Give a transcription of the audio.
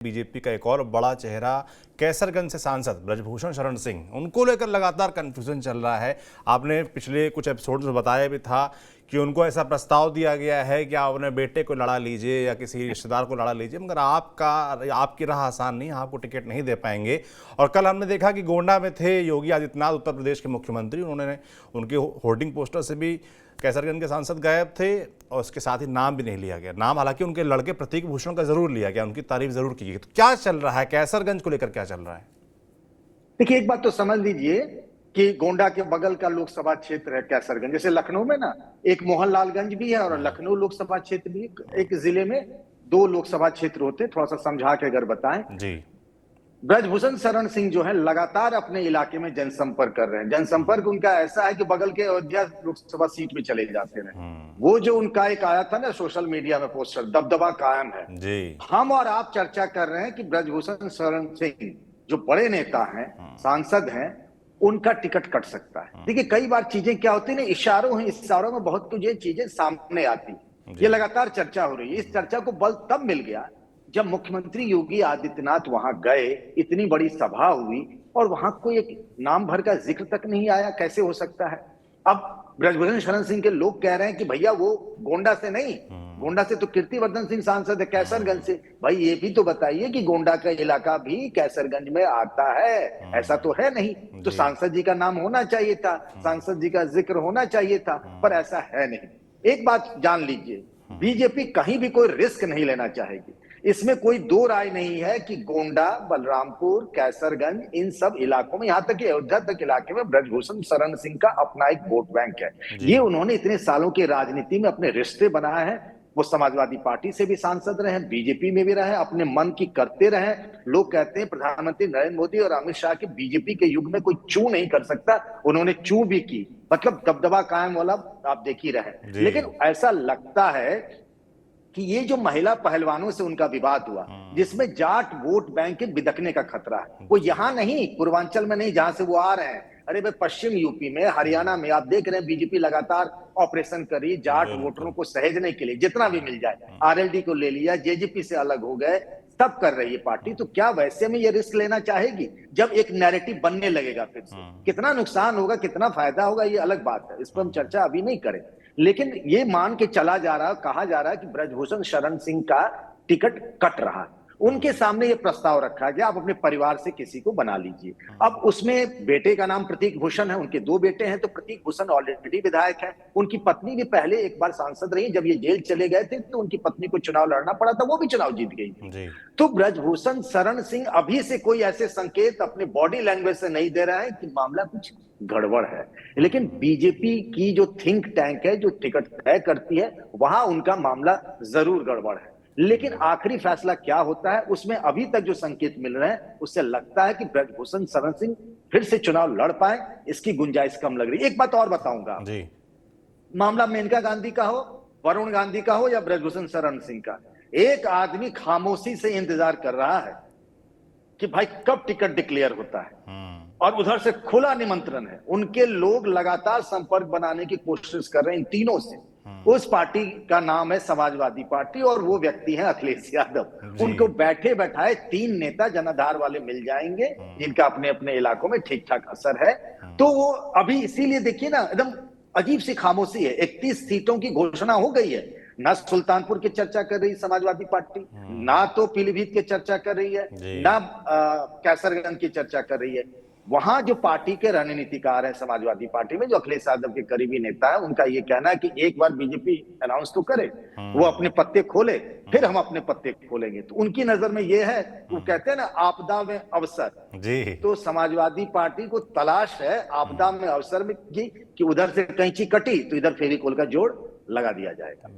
BJP का एक और बड़ा चेहरा कैसरगंज से सांसद ब्रजभूषण शरण सिंह, उनको लेकर लगातार कंफ्यूजन चल रहा है। आपने पिछले कुछ एपिसोड में बताया भी था कि उनको ऐसा प्रस्ताव दिया गया है कि आप अपने बेटे को लड़ा लीजिए या किसी रिश्तेदार को लड़ा लीजिए, मगर आपकी राह आसान नहीं, आपको टिकट नहीं दे पाएंगे। और कल हमने देखा कि गोंडा में थे योगी आदित्यनाथ, उत्तर प्रदेश के मुख्यमंत्री, उन्होंने उनके होर्डिंग पोस्टर से भी कैसरगंज के सांसद गायब थे और उसके साथ ही नाम भी नहीं लिया गया। नाम हालांकि उनके लड़के प्रतीक भूषण का जरूर लिया गया, उनकी तारीफ जरूर की गई। तो क्या चल रहा है कैसरगंज को लेकर, क्या चल रहा है? देखिए, एक बात तो समझ लीजिए कि गोंडा के बगल का लोकसभा क्षेत्र है कैसरगंज। जैसे लखनऊ में ना एक मोहनलालगंज भी है और लखनऊ लोकसभा क्षेत्र भी, एक जिले में दो लोकसभा क्षेत्र होते। थोड़ा सा समझा के अगर बताएं जी। ब्रजभूषण शरण सिंह जो है लगातार अपने इलाके में जनसंपर्क कर रहे हैं। जनसंपर्क उनका ऐसा है कि बगल के अयोध्या लोकसभा सीट में चले जाते रहे। वो जो उनका एक आया था ना सोशल मीडिया में पोस्टर, दबदबा कायम है जी। हम और आप चर्चा कर रहे हैं कि ब्रजभूषण शरण सिंह जो बड़े नेता हैं, सांसद हैं, उनका टिकट कट सकता है। देखिए, कई बार चीजें क्या होती है ना, इशारों में बहुत कुछ चीजें सामने आती है। ये लगातार चर्चा हो रही है। इस चर्चा को बल तब मिल गया जब मुख्यमंत्री योगी आदित्यनाथ वहां गए, इतनी बड़ी सभा हुई और वहां कोई एक नाम भर का जिक्र तक नहीं आया। कैसे हो सकता है? अब ब्रजभूषण शरण सिंह के लोग कह रहे हैं कि भैया वो गोंडा से नहीं, गोंडा से तो कीर्तिवर्धन सिंह सांसद है, कैसरगंज से। भाई ये भी तो बताइए कि गोंडा का इलाका भी कैसरगंज में आता है, ऐसा तो है नहीं। तो सांसद जी का नाम होना चाहिए था, सांसद जी का जिक्र होना चाहिए था, पर ऐसा है नहीं। एक बात जान लीजिए, बीजेपी कहीं भी कोई रिस्क नहीं लेना चाहेगी। इसमें कोई दो राय नहीं है कि गोंडा, बलरामपुर, कैसरगंज, इन सब इलाकों में, यहां तक कि अयोध्या तक इलाके में ब्रजभूषण शरण सिंह का अपना एक वोट बैंक है। ये उन्होंने इतने सालों की राजनीति में अपने रिश्ते बनाए हैं। वो समाजवादी पार्टी से भी सांसद रहे, बीजेपी में भी रहे, अपने मन की करते रहे। लोग कहते हैं प्रधानमंत्री नरेंद्र मोदी और अमित शाह के बीजेपी के युग में कोई चू नहीं कर सकता। उन्होंने चू भी की, मतलब दबदबा कायम वाला आप देख ही रहे। लेकिन ऐसा लगता है कि ये जो महिला पहलवानों से उनका विवाद हुआ, जिसमें जाट वोट बैंक के बिदकने का खतरा है, वो यहां नहीं, पूर्वांचल में नहीं, जहां से वो आ रहे हैं। अरे भाई, पश्चिम यूपी में, हरियाणा में आप देख रहे हैं बीजेपी लगातार ऑपरेशन कर रही है जाट वोटरों को सहेजने के लिए, जितना भी मिल जाए। आरएलडी को ले लिया, जेजेपी से अलग हो गए, सब कर रही है पार्टी। तो क्या वैसे में ये रिस्क लेना चाहेगी? जब एक नैरेटिव बनने लगेगा फिर से, कितना नुकसान होगा, कितना फायदा होगा, ये अलग बात है। इस पर हम चर्चा अभी नहीं करें। लेकिन ये मान के चला जा रहा, कहा जा रहा है कि ब्रजभूषण शरण सिंह का टिकट कट रहा है। उनके सामने ये प्रस्ताव रखा गया, आप अपने परिवार से किसी को बना लीजिए। अब उसमें बेटे का नाम प्रतीक भूषण है, उनके दो बेटे हैं। तो प्रतीक भूषण ऑलरेडी विधायक है, उनकी पत्नी भी पहले एक बार सांसद रही। जब ये जेल चले गए थे तो उनकी पत्नी को चुनाव लड़ना पड़ा था, वो भी चुनाव जीत गई थी। तो ब्रजभूषण शरण सिंह अभी से कोई ऐसे संकेत अपने बॉडी लैंग्वेज से नहीं दे रहा है कि मामला कुछ गड़बड़ है। लेकिन बीजेपी की जो थिंक टैंक है, जो टिकट तय करती है, वहां उनका मामला जरूर गड़बड़ है। लेकिन आखिरी फैसला क्या होता है, उसमें अभी तक जो संकेत मिल रहे हैं, उससे लगता है कि ब्रजभूषण शरण सिंह फिर से चुनाव लड़ पाए, इसकी गुंजाइश कम लग रही है। एक बात और बताऊंगा जी। मामला मेनका गांधी का हो, वरुण गांधी का हो या ब्रजभूषण शरण सिंह का, एक आदमी खामोशी से इंतजार कर रहा है कि भाई कब टिकट डिक्लेयर होता है, और उधर से खुला निमंत्रण है। उनके लोग लगातार संपर्क बनाने की कोशिश कर रहे हैं इन तीनों से। उस पार्टी का नाम है समाजवादी पार्टी और वो व्यक्ति है अखिलेश यादव। उनको बैठे बैठाए तीन नेता जनाधार वाले मिल जाएंगे, जिनका अपने अपने इलाकों में ठीक ठाक असर है। तो वो अभी इसीलिए देखिए ना, एकदम अजीब सी खामोशी है। 31 सीटों की घोषणा हो गई है। ना सुल्तानपुर की चर्चा कर रही समाजवादी पार्टी, ना तो पीलीभीत की चर्चा कर रही है, ना कैसरगंज की चर्चा कर रही है। वहां जो पार्टी के रणनीतिकार हैं समाजवादी पार्टी में, जो अखिलेश यादव के करीबी नेता है, उनका ये कहना है कि एक बार बीजेपी अनाउंस तो करे, वो अपने पत्ते खोले, फिर हम अपने पत्ते खोलेंगे। तो उनकी नजर में ये है, वो कहते हैं ना आपदा में अवसर जी। तो समाजवादी पार्टी को तलाश है आपदा में अवसर में कि उधर से कैंची कटी तो इधर फेविकोल का जोड़ लगा दिया जाएगा।